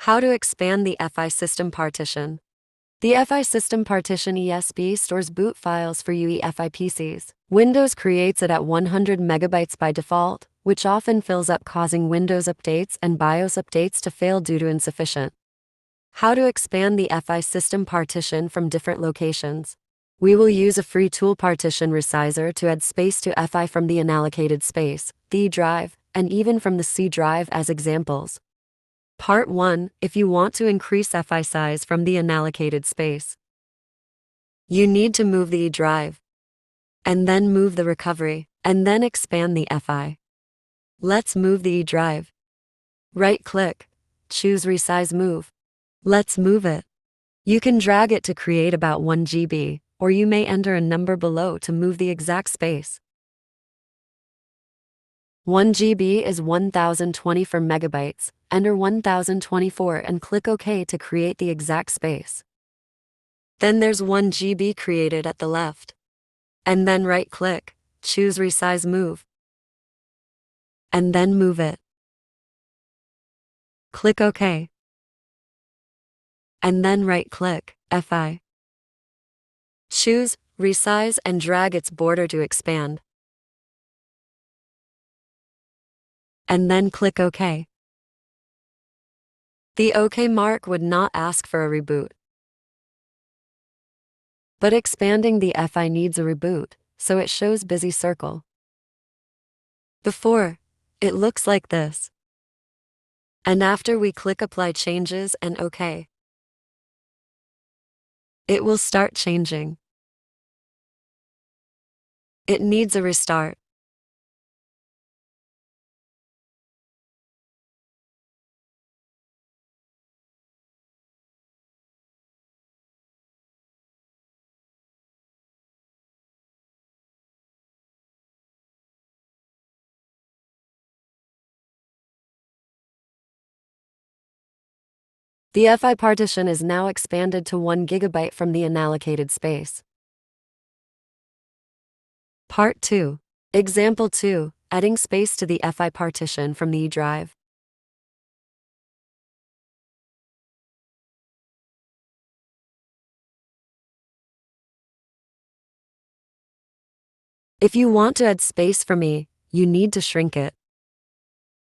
How to expand the EFI System Partition. The EFI System Partition ESP stores boot files for UEFI PCs. Windows creates it at 100 megabytes by default, which often fills up, causing Windows updates and BIOS updates to fail due to insufficient. How to expand the EFI System Partition from different locations. We will use a free tool, Partition Resizer, to add space to EFI from the unallocated space, the E drive, and even from the C drive as examples. Part 1. If you want to increase EFI size from the unallocated space, you need to move the E drive, and then move the recovery, and then expand the EFI. Let's move the E drive. Right-click, choose Resize Move. Let's move it. You can drag it to create about 1 GB, or you may enter a number below to move the exact space. 1 GB is 1024 megabytes. Enter 1024 and click OK to create the exact space. Then there's 1 GB created at the left. And then right-click, choose Resize Move. And then move it. Click OK. And then right-click, EFI. Choose Resize and drag its border to expand. And then click OK. The OK mark would not ask for a reboot. But expanding the EFI needs a reboot, so it shows busy circle. Before, it looks like this. And after we click Apply Changes and OK, it will start changing. It needs a restart. The EFI partition is now expanded to 1 GB from the unallocated space. Part 2. Example 2. Adding space to the EFI partition from the E drive. If you want to add space from E, you need to shrink it.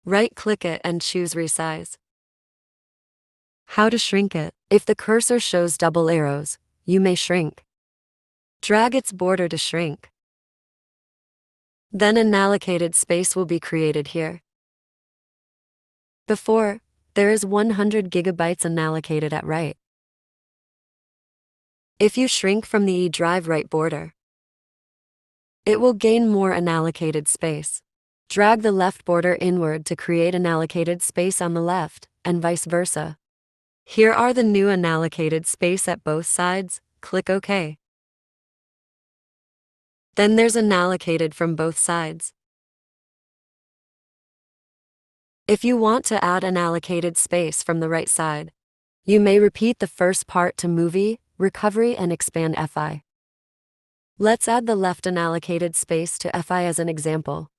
Right-click it and choose Resize. How to shrink it? If the cursor shows double arrows, you may shrink. Drag its border to shrink. Then unallocated space will be created here. Before, there is 100 gigabytes unallocated at right. If you shrink from the E drive right border, it will gain more unallocated space. Drag the left border inward to create unallocated space on the left, and vice versa. Here are the new unallocated space at both sides. Click OK. Then there's unallocated from both sides. If you want to add unallocated space from the right side, you may repeat the first part to move E, recovery and expand EFI. Let's add the left unallocated space to EFI as an example.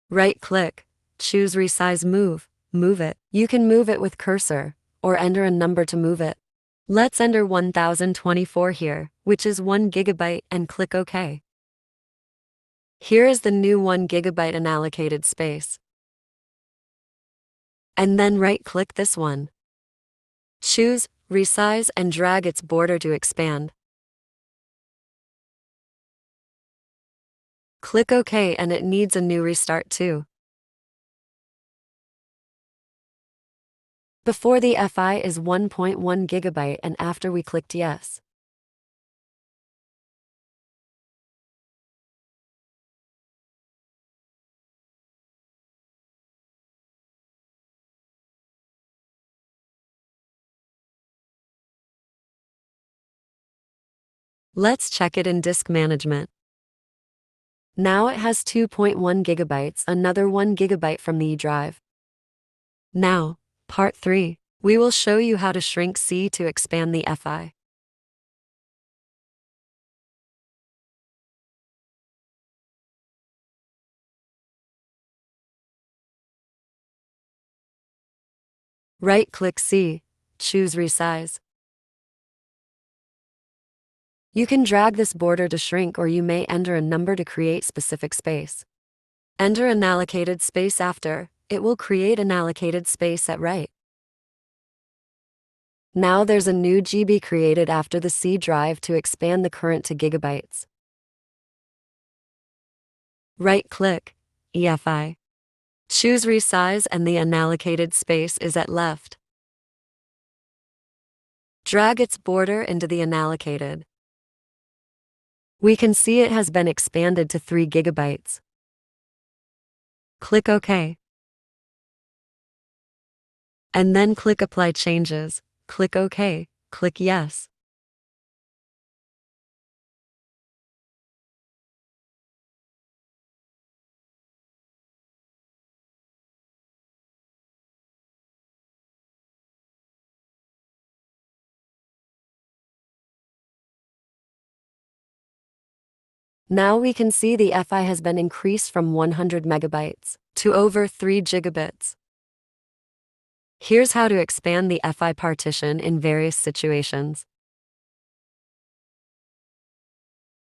Right-click, choose Resize Move, move it. You can move it with cursor, or enter a number to move it. Let's enter 1024 here, which is 1 GB, and click OK. Here is the new 1 GB unallocated space. And then right-click this one. Choose Resize and drag its border to expand. Click OK and it needs a new restart too. Before the EFI is 1.1 GB and after we clicked yes. Let's check it in disk management. Now it has 2.1 GB, another 1 GB from the E drive. Now, part 3. We will show you how to shrink C to expand the EFI. Right-click C, choose Resize. You can drag this border to shrink, or you may enter a number to create specific space. Enter unallocated space after, it will create unallocated space at right. Now there's a new GB created after the C drive to expand the current to gigabytes. Right-click, EFI. Choose Resize and the unallocated space is at left. Drag its border into the unallocated. We can see it has been expanded to 3 gigabytes. Click OK. And then click Apply Changes. Click OK. Click Yes. Now we can see the EFI has been increased from 100 megabytes to over 3 gigabits. Here's how to expand the EFI partition in various situations.